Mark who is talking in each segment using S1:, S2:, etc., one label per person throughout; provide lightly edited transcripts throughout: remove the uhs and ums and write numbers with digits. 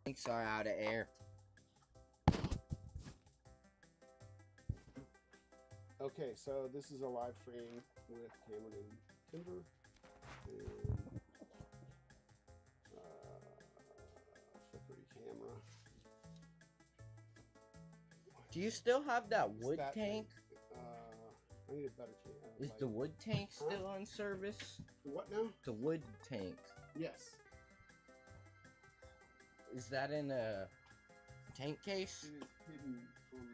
S1: Tanks are out of air.
S2: Okay, so this is a live stream with Kamren and Kimber. And flippery camera.
S1: Do you still have that wood
S2: That
S1: tank?
S2: I need a better tank.
S1: Is the wood tank still in service?
S2: The what now?
S1: The wood tank.
S2: Yes.
S1: Is that in a tank case?
S2: It is hidden from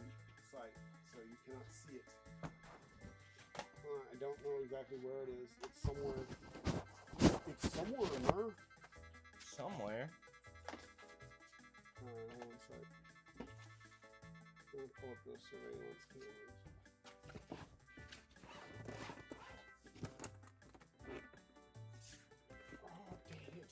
S2: sight, so you cannot see it. I don't know exactly where it is. It's somewhere. It's somewhere.
S1: Somewhere.
S2: One sec. I'm gonna pull up those surveillance cameras. Oh, dang it.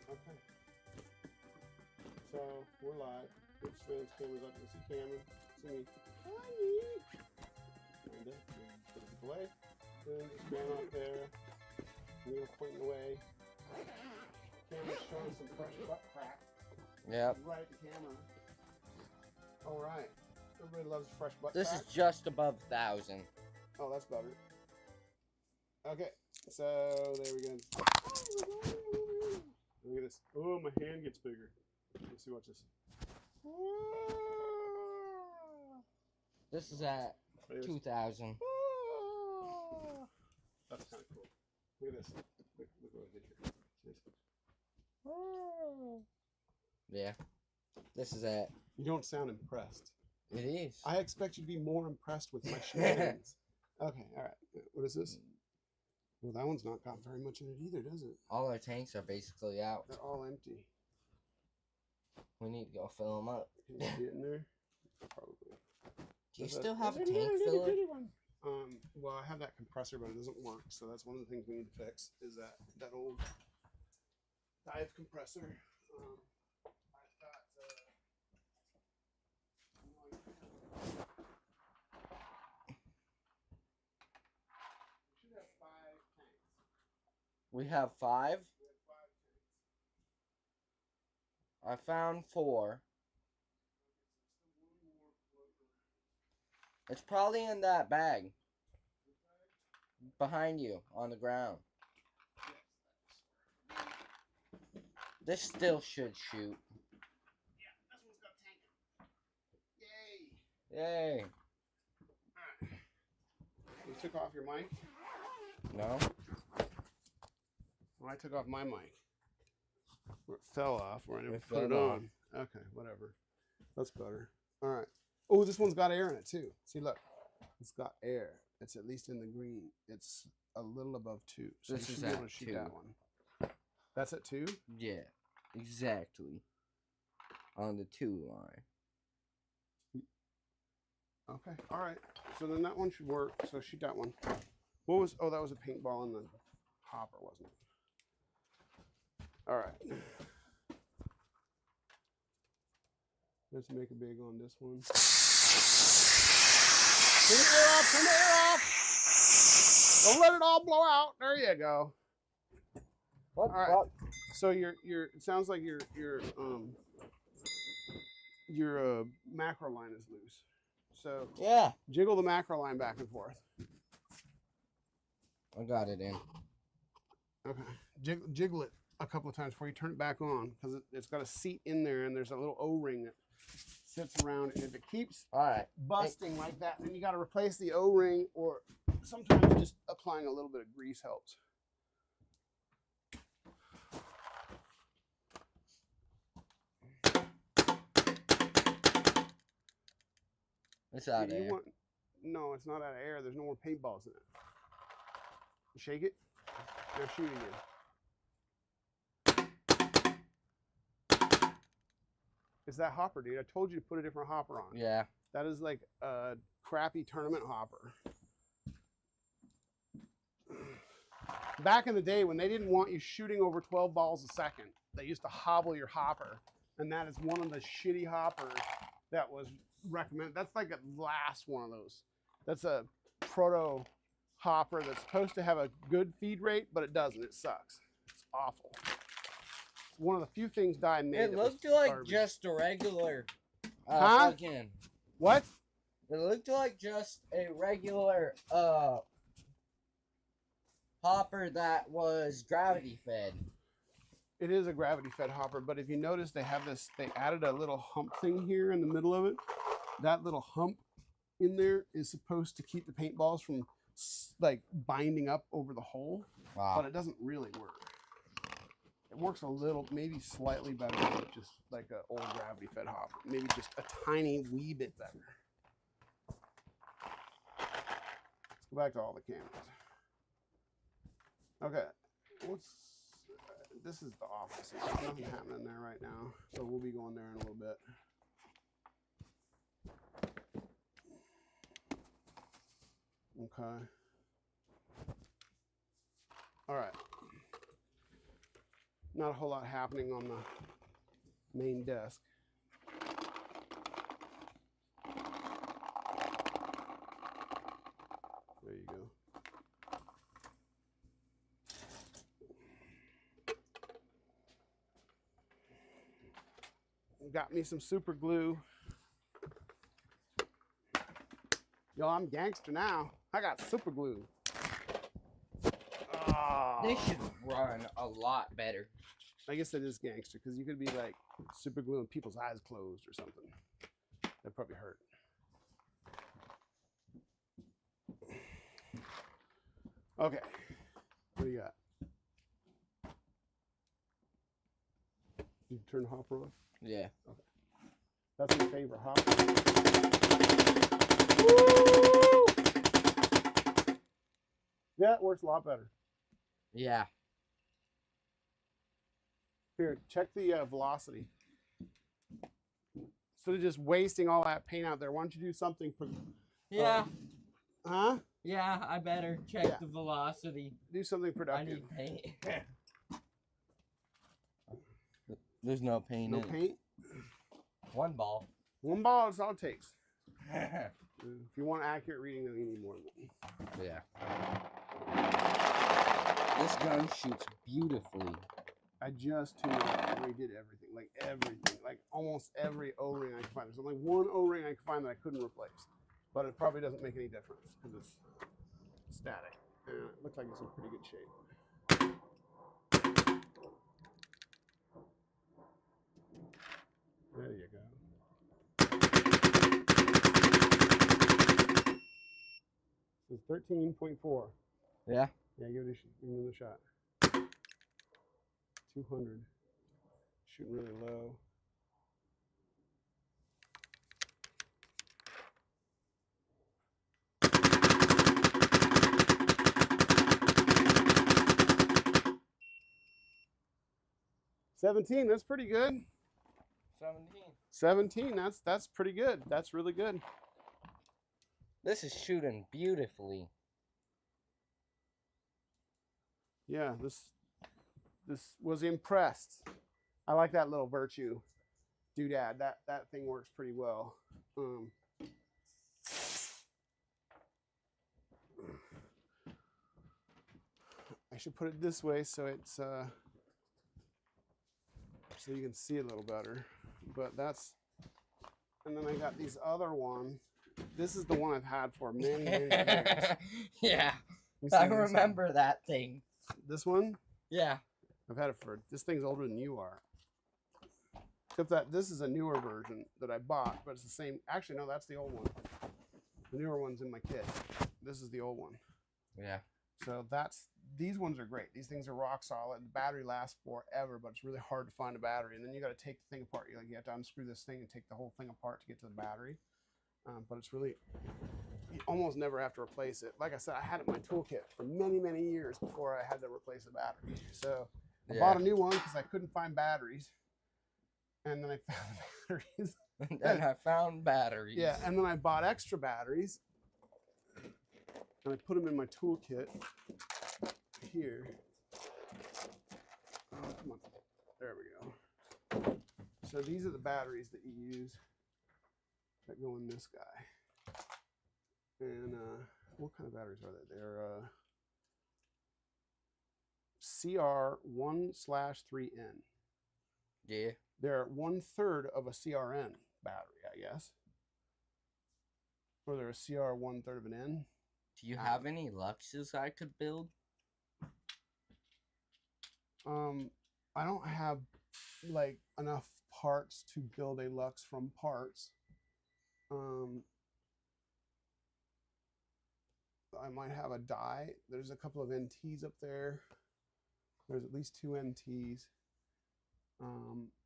S2: Okay. So we're live. Put surveillance cameras up. You see Kamren. See me. Hi. And then put it play. Then just going out there. Neil pointing away. Camera's showing some fresh butt crack.
S1: Yep.
S2: Right at the camera. All right. Everybody loves fresh butt
S1: This
S2: crack.
S1: is just above 1,000.
S2: Oh, that's better. Okay. So there we go. Look at this. Oh, my hand gets bigger. Let's see, watch this.
S1: This is at 2,000.
S2: That's kind of cool. Look at this. Look what I did here.
S1: Yeah. This is at.
S2: You don't sound impressed.
S1: It is.
S2: I expect you to be more impressed with my shenanigans. Okay, all right. What is this? Well, that one's not got very much in it either, does it?
S1: All our tanks are basically out.
S2: They're all empty.
S1: We need to go fill them up.
S2: Can you see it in there? Probably.
S1: Do you still have a tank filler?
S2: Well, I have that compressor, but it doesn't work. So that's one of the things we need to fix. Is that old dive compressor? I've got. We should have 5 tanks.
S1: We have 5.
S2: We have 5 tanks.
S1: I found 4. It's probably in that bag. Behind you, on the ground. This still should shoot.
S2: Yeah, this one's got a tank. Yay!
S1: Yay.
S2: Alright. You took off your mic?
S1: No?
S2: Well, I took off my mic. It fell off where I never
S1: It
S2: put it
S1: fell
S2: on. Okay, whatever. That's better. Alright. Oh, this one's got air in it too. See, look. It's got air. It's at least in the green. It's a little above 2. So
S1: This
S2: you
S1: is
S2: should be able
S1: at
S2: to shoot
S1: 2.
S2: that one. That's at 2?
S1: Yeah, exactly. On the 2 line.
S2: Okay. Alright. So then that one should work. So shoot that one. What was, oh, that was a paintball in the hopper, wasn't it? Alright. Let's make a big on this one. Turn the air off, turn the air off. Don't let it all blow out. There you go.
S1: What?
S2: All right.
S1: What?
S2: So it sounds like your macro line is loose. So
S1: Yeah.
S2: jiggle the macro line back and forth.
S1: I got it in.
S2: Okay. Jiggle it a couple of times before you turn it back on, because it's got a seat in there and there's a little O-ring that sits around, and if it keeps busting like that, then you got to replace the O-ring, or sometimes just applying a little bit of grease helps.
S1: It's out of air.
S2: No, it's not out of air. There's no more paintballs in it. Shake it. Now shoot again. It's that hopper, dude. I told you to put a different hopper on.
S1: Yeah.
S2: That is like a crappy tournament hopper. Back in the day when they didn't want you shooting over 12 balls a second, they used to hobble your hopper and that is one of the shitty hoppers that was recommended. That's like the last one of those. That's a proto hopper that's supposed to have a good feed rate, but it doesn't. It sucks. It's awful. It's one of the few things Di made.
S1: It looked like just a regular fucking.
S2: What?
S1: It looked like just a regular hopper that was gravity fed.
S2: It is a gravity fed hopper, but if you notice, they have this. They added a little hump thing here in the middle of it. That little hump in there is supposed to keep the paintballs from like binding up over the hole, but it doesn't really work. It works a little, maybe slightly better than just like an old gravity fed hopper. Maybe just a tiny wee bit better. Let's go back to all the cameras. Okay, this is the office. There's nothing happening there right now, so we'll be going there in a little bit. Okay. All right. Not a whole lot happening on the main desk. There you go. Got me some super glue. Yo, I'm gangster now. I got super glue. Oh.
S1: They should run a lot better.
S2: I guess that is gangster, because you could be like super gluing people's eyes closed or something. That'd probably hurt. Okay. What do you got? You turn the hopper on?
S1: Yeah.
S2: Okay. That's my favorite hopper.
S1: Woo!
S2: Yeah, it works a lot better.
S1: Yeah.
S2: Here, check the velocity. Instead of just wasting all that paint out there, why don't you do something?
S1: Yeah.
S2: Huh?
S1: Yeah, I better check the velocity.
S2: Do something productive.
S1: I need paint. There's no paint
S2: No
S1: in
S2: paint?
S1: One ball.
S2: One ball is all it takes. If you want accurate reading, then you need more than one.
S1: Yeah. This gun shoots beautifully.
S2: I just redid everything. Like everything. Like almost every O-ring I could find. There's only one O-ring I could find that I couldn't replace. But it probably doesn't make any difference because it's static. And it looks like it's in pretty good shape. There you go. It's 13.4.
S1: Yeah?
S2: Yeah, give it another shot. 200. Shooting really low. $17, that's pretty good. 17, that's pretty good. That's really good.
S1: This is shooting beautifully.
S2: Yeah, this was impressed. I like that little Virtue doodad. That thing works pretty well. I should put it this way so it's so you can see a little better. But that's, and then I got these other one. This is the one I've had for many years.
S1: Yeah, I remember that thing.
S2: This one?
S1: Yeah.
S2: I've had it for, this thing's older than you are. Except that this is a newer version that I bought, but it's the same. Actually, no, that's the old one. The newer one's in my kit. This is the old one.
S1: Yeah.
S2: So these ones are great. These things are rock solid. The battery lasts forever, but it's really hard to find a battery. And then you got to take the thing apart. You have to unscrew this thing and take the whole thing apart to get to the battery. But it's really, you almost never have to replace it. Like I said, I had it in my toolkit for many, many years before I had to replace the battery. So I bought a new one because I couldn't find batteries. And then I found batteries.
S1: And then I found batteries.
S2: Yeah, and then I bought extra batteries. And I put them in my toolkit here. Oh, come on. There we go. So these are the batteries that you use that go in this guy. And what kind of batteries are they? They're CR1/3N.
S1: Yeah.
S2: They're 1/3 of a CRN battery, I guess. Or they're a CR 1/3 of an N.
S1: Do you have any Luxes I could build?
S2: I don't have like enough parts to build a Lux from parts. I might have a die. There's a couple of NTs up there. There's at least 2 NTs.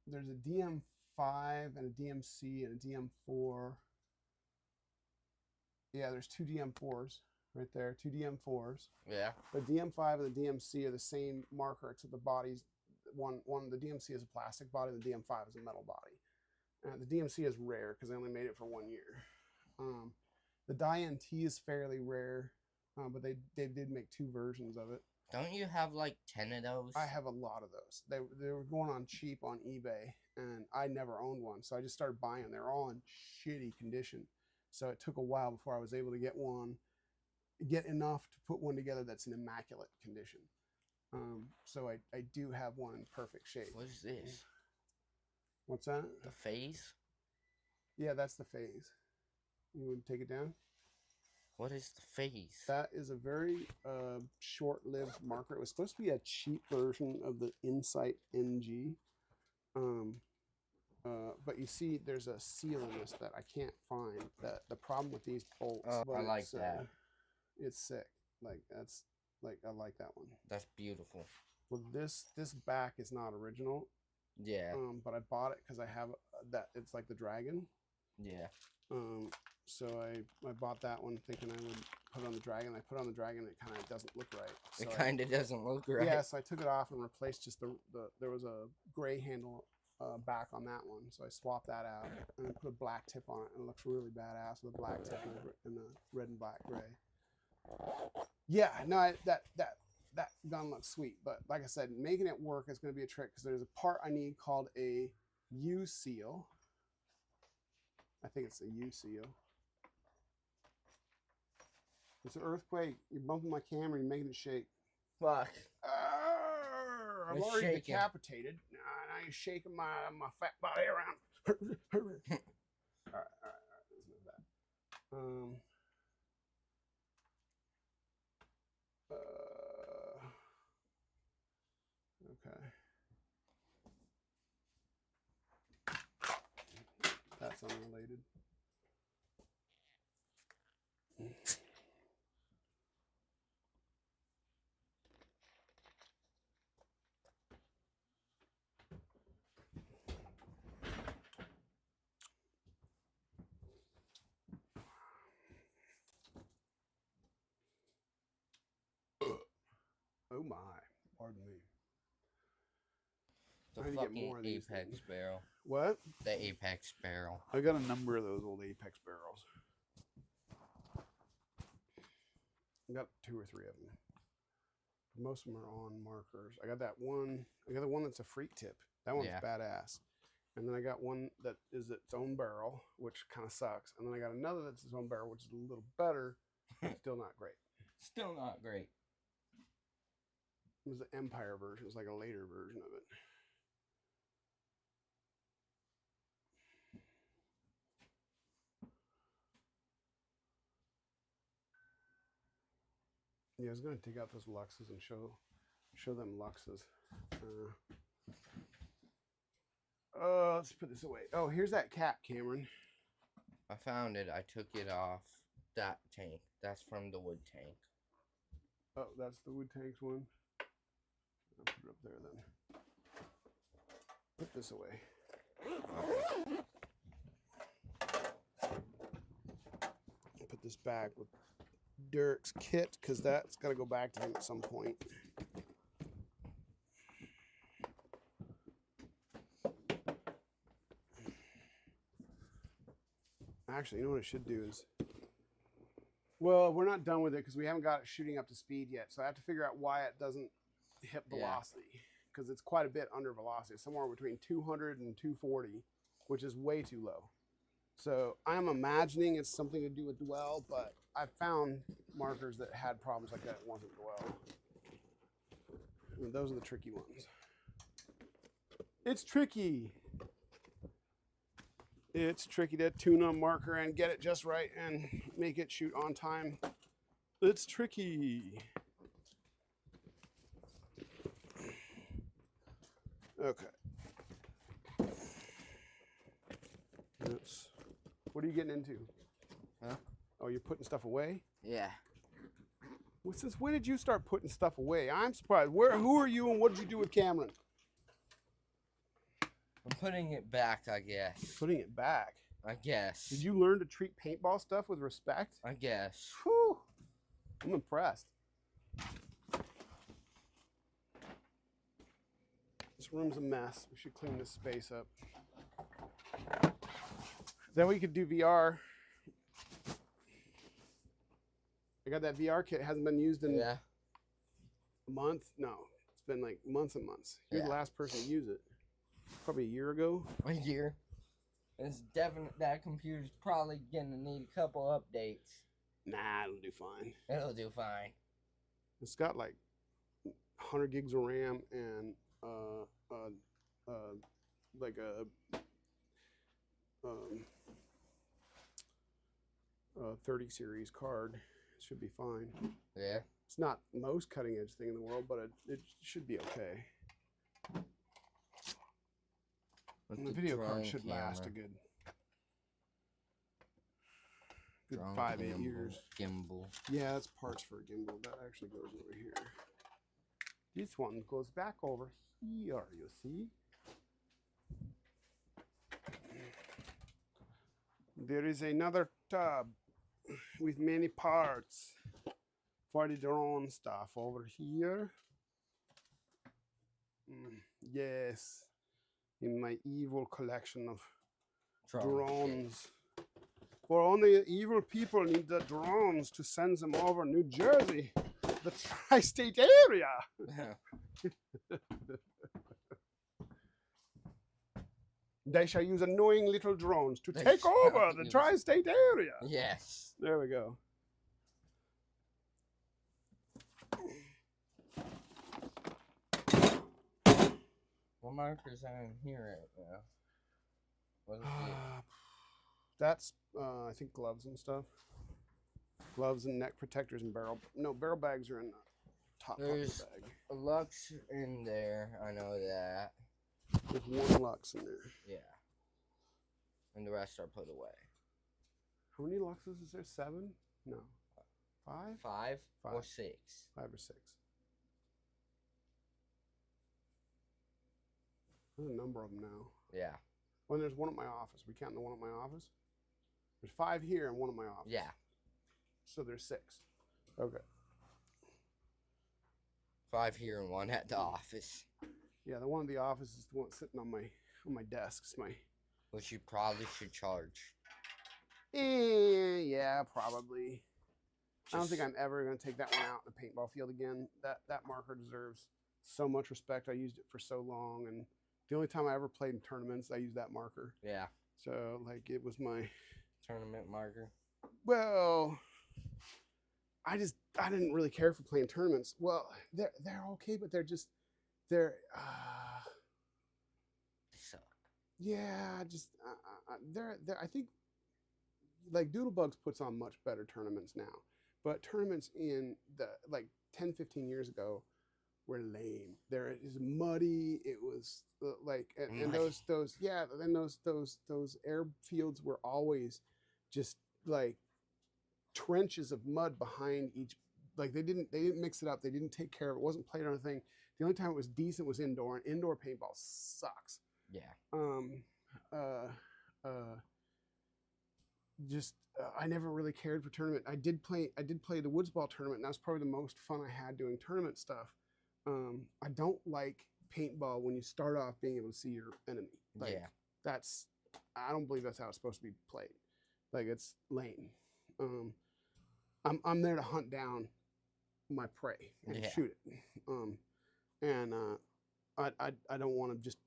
S2: There's a DM5 and a DMC and a DM4. Yeah, there's 2 DM4s right there. 2 DM4s.
S1: Yeah.
S2: The DM5 and the DMC are the same marker, except the bodies. The DMC is a plastic body. The DM5 is a metal body. The DMC is rare because they only made it for 1 year. The die NT is fairly rare, but they did make 2 versions of it.
S1: Don't you have like 10 of those?
S2: I have a lot of those. They were going on cheap on eBay, and I never owned one, so I just started buying them. They're all in shitty condition, so it took a while before I was able to get enough to put one together that's in immaculate condition. So I do have one in perfect shape.
S1: What is this?
S2: What's that?
S1: The phase?
S2: Yeah, that's the phase. You want to take it down?
S1: What is the phase?
S2: That is a very short-lived marker. It was supposed to be a cheap version of the Insight NG. But you see there's a seal in this that I can't find. The problem with these bolts.
S1: I like that.
S2: It's sick. I like that one.
S1: That's beautiful.
S2: Well, this back is not original.
S1: Yeah.
S2: But I bought it because I have that. It's like the dragon.
S1: Yeah.
S2: So I bought that one thinking I would put it on the dragon. I put it on the dragon and it kind of doesn't look right. So
S1: it kind of doesn't look right.
S2: Yeah, so I took it off and replaced just there was a gray handle back on that one. So I swapped that out and I put a black tip on it and it looks really badass with a black tip and the red and black gray. Yeah, no, that gun looks sweet. But like I said, making it work is going to be a trick because there's a part I need called a U seal. I think it's a U seal. It's an earthquake. You're bumping my camera. You're making it shake.
S1: Fuck.
S2: I'm already shaking. Decapitated. Now you're shaking my fat body around. All right. Let's move that. Okay. That's unrelated. Oh my, pardon me.
S1: The fucking Apex barrel.
S2: What?
S1: The Apex barrel.
S2: I got a number of those old Apex barrels. I got 2 or 3 of them. Most of them are on markers. I got that one. I got the one that's a freak tip. That one's badass. And then I got one that is its own barrel, which kind of sucks. And then I got another that's its own barrel, which is a little better, but still not great.
S1: Still not great.
S2: It was the Empire version. It was like a later version of it. Yeah, I was going to take out those Luxes and show them Luxes. Let's put this away. Oh, here's that cap, Kamren.
S1: I found it. I took it off that tank. That's from the wood tank.
S2: Oh, that's the wood tank's one. I'll put it up there then. Put this away. I'll put this back with Derek's kit because that's got to go back to him at some point. Actually, you know what I should do is, well, we're not done with it because we haven't got it shooting up to speed yet. So I have to figure out why it doesn't hit velocity because it's quite a bit under velocity, somewhere between 200 and 240, which is way too low. So I'm imagining it's something to do with dwell, but I've found markers that had problems like that. It wasn't dwell. And those are the tricky ones. It's tricky. It's tricky to tune a marker and get it just right and make it shoot on time. It's tricky. Okay. Oops. What are you getting into?
S1: Huh?
S2: Oh, you're putting stuff away?
S1: Yeah.
S2: Well, since when did you start putting stuff away? I'm surprised. Who are you and what did you do with Kamren?
S1: I'm putting it back, I guess.
S2: Putting it back?
S1: I guess.
S2: Did you learn to treat paintball stuff with respect?
S1: I guess.
S2: Whew. I'm impressed. This room's a mess. We should clean this space up. Then we could do VR. I got that VR kit. It hasn't been used in a month. No, it's been like months and months. You're the last person to use it. Probably a year ago.
S1: A year. It's definite. That computer's probably gonna need a couple updates.
S2: Nah, it'll do fine.
S1: It'll do fine.
S2: It's got like 100 gigs of RAM and like a 30 series card. It should be fine.
S1: Yeah.
S2: It's not the most cutting edge thing in the world, but it should be okay. And the video card should last a good 5-8 years.
S1: Gimbal.
S2: Yeah, that's parts for a gimbal. That actually goes over here. This one goes back over here, you see. There is another tub with many parts for the drone stuff over here. Yes, in my evil collection of drones. For only evil people need the drones to send them over New Jersey, the tri-state area. They shall use annoying little drones to take over the tri-state area.
S1: Yes.
S2: There we go.
S1: What markers are in here right now? What is it?
S2: That's, I think, gloves and stuff. Gloves and neck protectors and barrel. No, barrel bags are in the top part of the bag.
S1: A Lux in there. I know that.
S2: There's one Lux in there.
S1: Yeah. And the rest are put away.
S2: How many Luxes is there? 7? No. 5?
S1: 5 or 6?
S2: 5 or 6. There's a number of them now.
S1: Yeah.
S2: Well, there's one at my office. We count the one at my office? There's 5 here and one at my office.
S1: Yeah.
S2: So there's 6. Okay.
S1: 5 here and 1 at the office.
S2: Yeah, the one at the office is the one sitting on my desk. It's my...
S1: Which you probably should charge.
S2: Yeah, probably. I don't think I'm ever going to take that one out in the paintball field again. That marker deserves so much respect. I used it for so long, and the only time I ever played in tournaments, I used that marker.
S1: Yeah.
S2: So, like, it was my...
S1: Tournament marker?
S2: Well, I didn't really care for playing tournaments. Well, they're okay, but they
S1: suck.
S2: Yeah, just I think like Doodlebugs puts on much better tournaments now, but tournaments in the like 10-15 years ago were lame. There is muddy. It was like and those airfields were always just like trenches of mud behind each. Like they didn't mix it up. They didn't take care of it. It wasn't played on a thing. The only time it was decent was indoor, and indoor paintball sucks.
S1: Yeah.
S2: I never really cared for tournament. I did play the woods ball tournament, and that's probably the most fun I had doing tournament stuff. I don't like paintball when you start off being able to see your enemy. Like,
S1: yeah.
S2: I don't believe that's how it's supposed to be played. Like, it's lame. I'm there to hunt down my prey and shoot it. And I don't want to just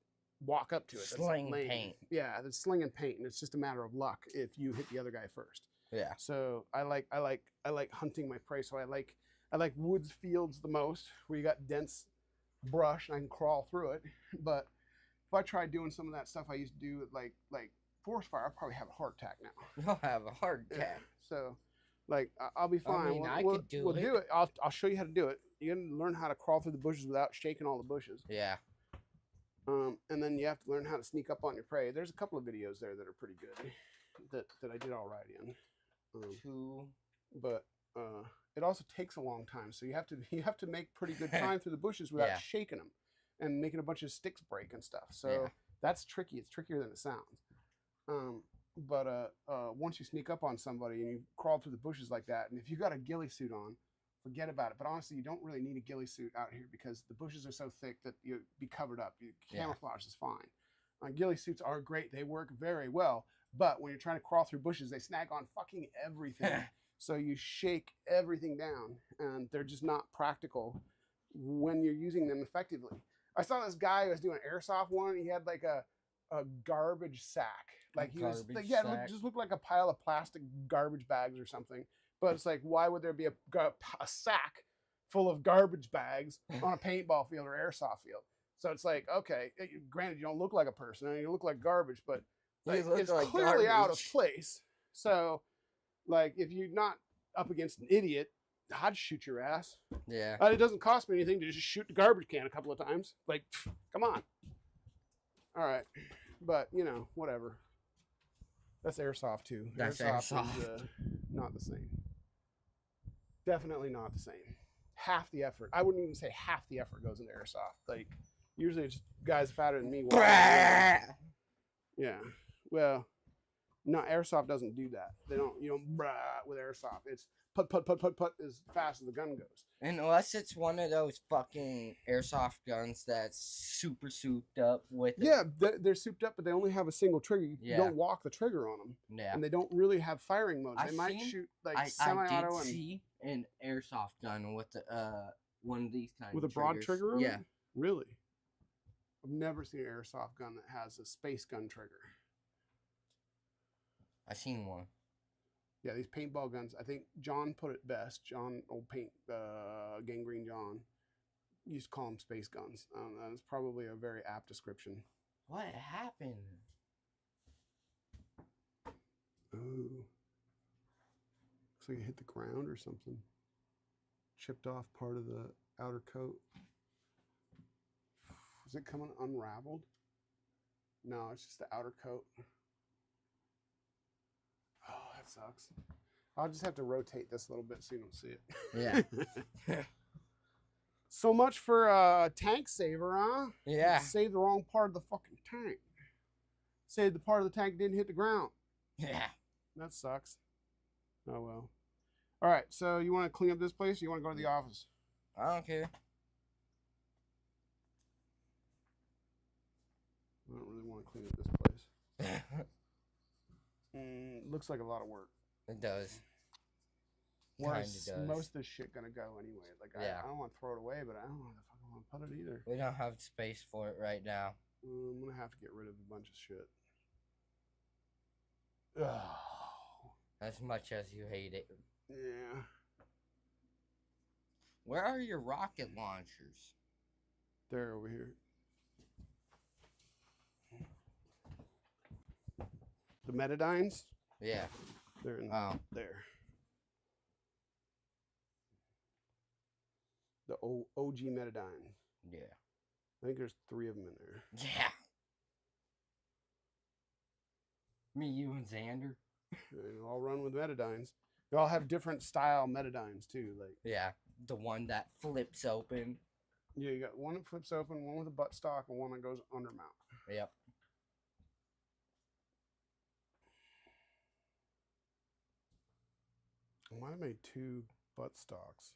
S2: walk up to it.
S1: Sling paint.
S2: Yeah, it's slinging paint, and it's just a matter of luck if you hit the other guy first.
S1: Yeah.
S2: So I like hunting my prey. So I like woods, fields the most, where you got dense brush and I can crawl through it. But if I tried doing some of that stuff I used to do, like forest fire, I'll probably have a heart attack now.
S1: You'll have a heart attack.
S2: Yeah. So, like, I'll be fine.
S1: I mean, we'll
S2: do it. I'll show you how to do it. You gotta learn how to crawl through the bushes without shaking all the bushes.
S1: Yeah.
S2: And then you have to learn how to sneak up on your prey. There's a couple of videos there that are pretty good that I did all right in. But it also takes a long time, so you have to make pretty good time through the bushes without shaking them and making a bunch of sticks break and stuff. So that's tricky. It's trickier than it sounds. But once you sneak up on somebody and you crawl through the bushes like that, and if you got a ghillie suit on, forget about it. But honestly, you don't really need a ghillie suit out here because the bushes are so thick that you'll be covered up. Camouflage is fine. Ghillie suits are great. They work very well. But when you're trying to crawl through bushes, they snag on fucking everything. So you shake everything down, and they're just not practical when you're using them effectively. I saw this guy who was doing an airsoft one. He had like a garbage sack. Like he was, like, yeah, it just looked like a pile of plastic garbage bags or something. But it's like, why would there be a sack full of garbage bags on a paintball field or airsoft field? So it's like, okay, granted, you don't look like a person, and you look like garbage, but like, it's like clearly out of place. So, like, if you're not up against an idiot, I'd shoot your ass.
S1: Yeah.
S2: It doesn't cost me anything to just shoot the garbage can a couple of times. Like, come on. All right. But, you know, whatever. That's airsoft, too.
S1: That's airsoft.
S2: Is, not the same. Definitely not the same. Half the effort. I wouldn't even say half the effort goes into airsoft. Like, usually it's guys fatter than me. Yeah. Well, no, airsoft doesn't do that. You don't with airsoft. It's put as fast as the gun goes.
S1: Unless it's one of those fucking airsoft guns that's super souped up with it.
S2: Yeah, they're souped up, but they only have a single trigger. You don't walk the trigger on them.
S1: Yeah.
S2: And they don't really have firing modes. They might shoot like semi-auto.
S1: I did see an airsoft gun with one of these kinds
S2: with a broad trigger on
S1: it?
S2: it? Really? I've never seen an airsoft gun that has a space gun trigger.
S1: I seen one.
S2: Yeah, these paintball guns. I think John put it best. John, old paint, Gangrene John, used to call them space guns. That's probably a very apt description.
S1: What happened?
S2: Oh, looks like it hit the ground or something. Chipped off part of the outer coat. Is it coming unraveled? No, it's just the outer coat. Oh, that sucks. I'll just have to rotate this a little bit so you don't see it.
S1: Yeah.
S2: So much for tank saver, huh?
S1: Yeah.
S2: Saved the wrong part of the fucking tank. Saved the part of the tank didn't hit the ground.
S1: Yeah.
S2: That sucks. Oh well. All right, so you want to clean up this place or you want to go to the office?
S1: I don't care.
S2: I don't really want to clean up this place. Looks like a lot of work.
S1: It does.
S2: Most of this shit gonna go anyway. Like I don't want to throw it away, but I don't want to put it either.
S1: We don't have space for it right now.
S2: I'm gonna have to get rid of a bunch of shit. Oh.
S1: As much as you hate it.
S2: Yeah.
S1: Where are your rocket launchers?
S2: They're over here. The Metadines?
S1: Yeah.
S2: They're in there. The OG Metadine.
S1: Yeah.
S2: I think there's 3 of them in there.
S1: Yeah. Me, you, and Xander.
S2: They all run with Metadines. They all have different style Metadines too. Like
S1: the one that flips open.
S2: Yeah, you got one that flips open, one with a buttstock, and one that goes under mount.
S1: Yep.
S2: I might have made 2 buttstocks.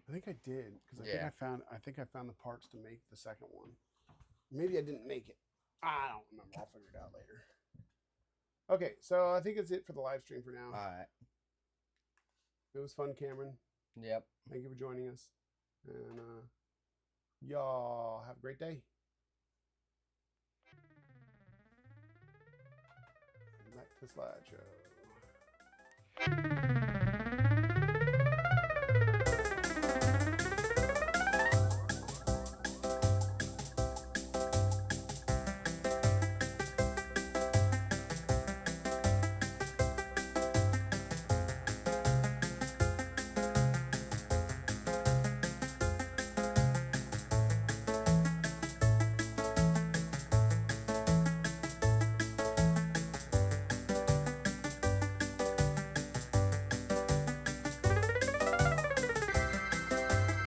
S2: I think I did because I think I found the parts to make the second one. Maybe I didn't make it. I don't remember. I'll figure it out later. Okay, so I think that's it for the live stream for now.
S1: All right.
S2: It was fun, Kamren.
S1: Yep.
S2: Thank you for joining us. And Y'all have a great day. Back to slideshow.